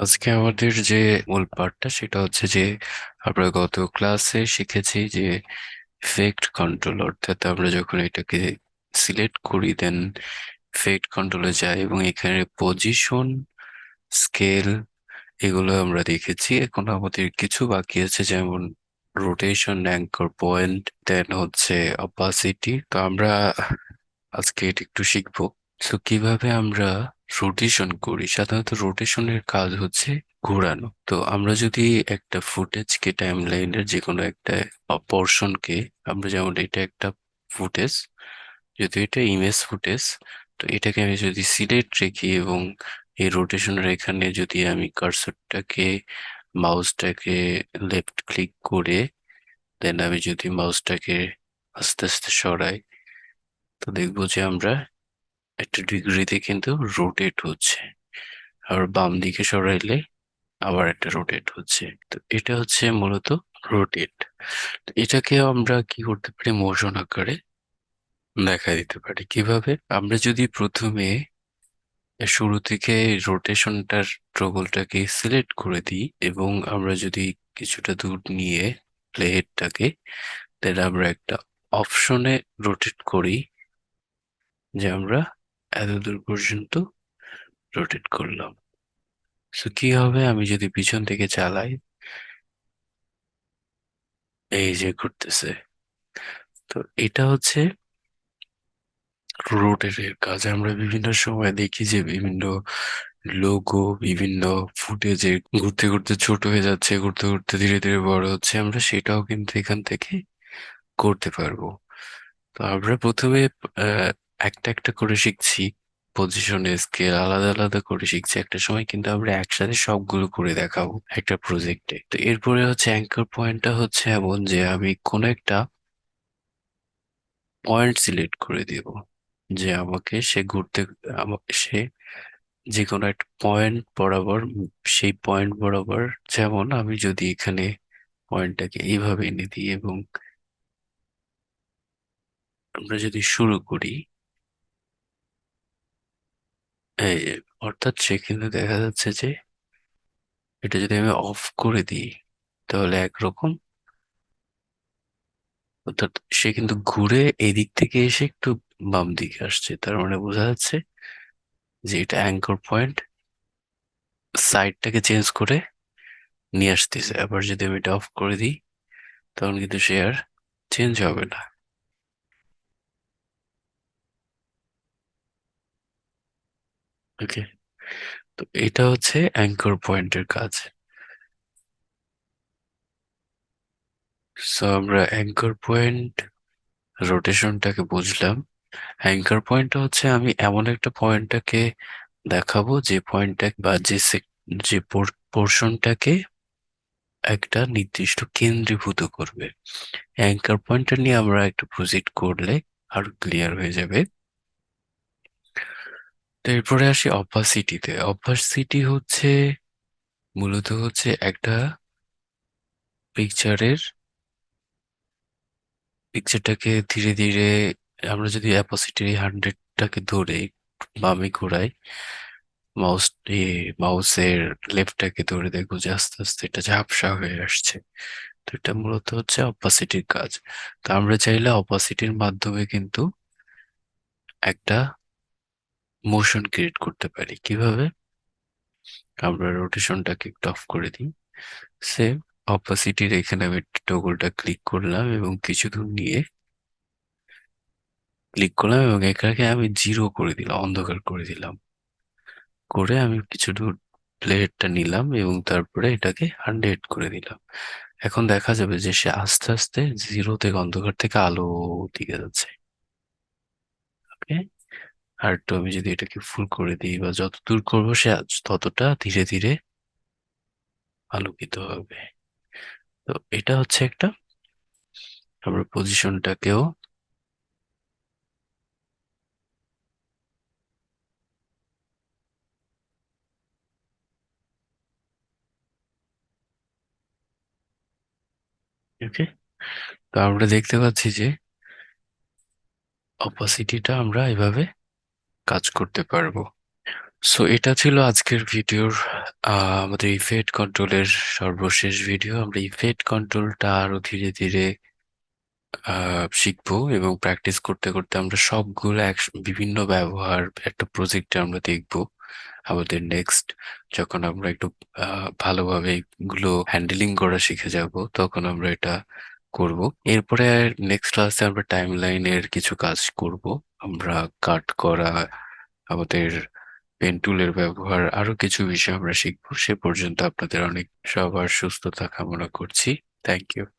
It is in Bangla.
আজকে আমাদের যে মূল পার্টটা সেটা হচ্ছে যে আমরা গত ক্লাসে শিখেছি যে ইফেক্ট কন্ট্রোল, অর্থাৎ আমরা যখন এটাকে সিলেক্ট করি দেন ইফেক্ট কন্ট্রোলে যাই এবং এখানে পজিশন, স্কেল এগুলো আমরা দেখেছি। এখন আমাদের কিছু বাকি আছে, যেমন রোটেশন, অ্যাঙ্কর পয়েন্ট, দেন হচ্ছে অপাসিটি। তো আমরা আজকে এটা একটু শিখবো। তো কিভাবে আমরা রোটেশন করি। সাধারণত রোটেশনের কাজ হচ্ছে ঘোরানো। তো আমরা যদি একটা ফুটেজকে, টাইম লাইনের যে কোনো একটা পোর্শনকে, আমরা যেমন এটা একটা ফুটেজ, যদি এটা ইমেজ ফুটেজ, তো এটাকে আমি যদি সিলেক্ট রেখি এবং এই রোটেশনের এখানে যদি আমি কার্সরটাকে, মাউসটাকে লেফট ক্লিক করে দেন আমি যদি মাউসটাকে আস্তে আস্তে সরাই, তো দেখবো যে আমরা একটা ডিগ্রিতে কিন্তু রোটেট হচ্ছে। আর বাম দিকে সরাইলে আবার একটা রোটেট হচ্ছে। তো এটা হচ্ছে মূলত রোটেট। এটাকে আমরা কি করতে পারি, মোশন আকারে দেখা দিতে পারি। কিভাবে, আমরা যদি প্রথমে শুরু থেকে রোটেশনটার ট্রগলটাকে সিলেক্ট করে দিই এবং আমরা যদি কিছুটা দূর নিয়ে প্লে হেডটাকে, দেন আমরা একটা অপশনে রোটেট করি, যে আমরা এত দূর পর্যন্ত রোটেট করলাম। তো কি হবে, আমি যদি পিছন থেকে চালাই, এই যে ঘুরতেছে। তো এটা হচ্ছে রোটেটের কাজ। আমরা বিভিন্ন সময় দেখি যে বিভিন্ন লোগো, বিভিন্ন ফুটেজে ঘুরতে ঘুরতে ছোট হয়ে যাচ্ছে, ঘুরতে ঘুরতে ধীরে ধীরে বড় হচ্ছে। আমরা সেটাও কিন্তু এখান থেকে করতে পারবো। তো আমরা প্রথমে আহ, একটা একটা করে শিখছি, পজিশনে স্কেল আলাদা আলাদা করে শিখছি। একটা সময় কিন্তু আমরা একসাথে সবগুলো করে দেখাবো একটা প্রজেক্টে। তো এরপরে হচ্ছে অ্যাঙ্কর পয়েন্টটা হচ্ছে এমন যে আমি কোনো একটা পয়েন্ট সিলেক্ট করে দিব, যে আমাকে সে ঘুরতে, আমাকে সে যে কোনো একটা পয়েন্ট বরাবর, সেই পয়েন্ট বরাবর, যেমন আমি যদি এখানে পয়েন্টটাকে এইভাবে এনে দিই এবং আমরা যদি শুরু করি, এই যে, অর্থাৎ সে কিন্তু দেখা যাচ্ছে যে এটা যদি আমি অফ করে দিই তাহলে একরকম, অর্থাৎ সে কিন্তু ঘুরে এদিক থেকে এসে একটু বাম দিকে আসছে। তার মানে বোঝা যাচ্ছে যে এটা অ্যাঙ্কর পয়েন্ট সাইডটাকে চেঞ্জ করে নিয়ে আসতেছে। আবার যদি আমি এটা অফ করে দিই তখন কিন্তু সে আর চেঞ্জ হবে না। ওকে, তো এটা হচ্ছে অ্যাঙ্কর পয়েন্টের কাজ। সো আমরা অ্যাঙ্কর পয়েন্ট রোটেশনটাকে বুঝলাম। অ্যাঙ্কর পয়েন্টটা হচ্ছে আমি এমন একটা পয়েন্টটাকে দেখাবো, যে পয়েন্টটা বা যে পোর্শনটাকে একটা নির্দিষ্ট কেন্দ্রীভূত করবে। অ্যাঙ্কর পয়েন্টটা নিয়ে আমরা একটু প্রসিড করলে আরো ক্লিয়ার হয়ে যাবে। তো এরপরে আসি অপাসিটিতে। অপাসিটি হচ্ছে মূলত হচ্ছে একটা পিকচারের, পিকচারটাকে ধীরে ধীরে, আমরা যদি অ্যাপাসিটি 100টাকে ধরে বামে ঘোরাই, মাউস মাউসের লেফটটাকে ধরে দেখবো যে আস্তে আস্তে এটা ঝাপসা হয়ে আসছে। তো এটা মূলত হচ্ছে অপাসিটির কাজ। তো আমরা চাইলে অপাসিটির মাধ্যমে কিন্তু একটা মোশন ক্রিয়েট করতে পারি। কিভাবে, আমরা রোটেশনটাকে একটু অফ করে দিই, সেম অপাসিটির এখানে আমি টগলটা ক্লিক করলাম এবং কিছু দূর নিয়ে ক্লিক করলাম এবং এটাকে আমি জিরো করে দিলাম, অন্ধকার করে দিলাম। করে আমি কিছু দূর প্লেটটা নিলাম এবং তারপরে এটাকে 100 করে দিলাম। এখন দেখা যাবে যে সে আস্তে আস্তে জিরো থেকে, অন্ধকার থেকে আলো দিকে যাচ্ছে। ওকে, আর একটু আমি যদি এটাকে ফুল করে দিই বা যত দূর করবো সে ততটা ধীরে ধীরে আলোকিত হবে। তো এটা হচ্ছে একটা, আমরা পজিশনটাকেও, ওকে, তো আমরা দেখতে পাচ্ছি যে অপাসিটিটা আমরা এভাবে কাজ করতে পারবো। সো এটা ছিল আজকের ভিডিওর আমাদের ইফেক্ট কন্ট্রোলের সর্বশেষ ভিডিও। আমরা ইফেক্ট কন্ট্রোলটা আরো ধীরে ধীরে শিখবো, এবং প্র্যাকটিস করতে করতে আমরা সবগুলো বিভিন্ন ব্যবহার একটা প্রজেক্টে আমরা দেখবো। আমাদের নেক্সট যখন আমরা একটু ভালোভাবে এগুলো হ্যান্ডেলিং করা শিখে যাব, তখন আমরা এটা করব। এরপরে নেক্সট ক্লাসে আমরা টাইম লাইনের কিছু কাজ করব। আমরা কাট করা, আমাদের পেন টুলের ব্যবহার, আরো কিছু বিষয় আমরা শিখবো। সে পর্যন্ত আপনাদের অনেক সবার সুস্থতা কামনা করছি। Thank you.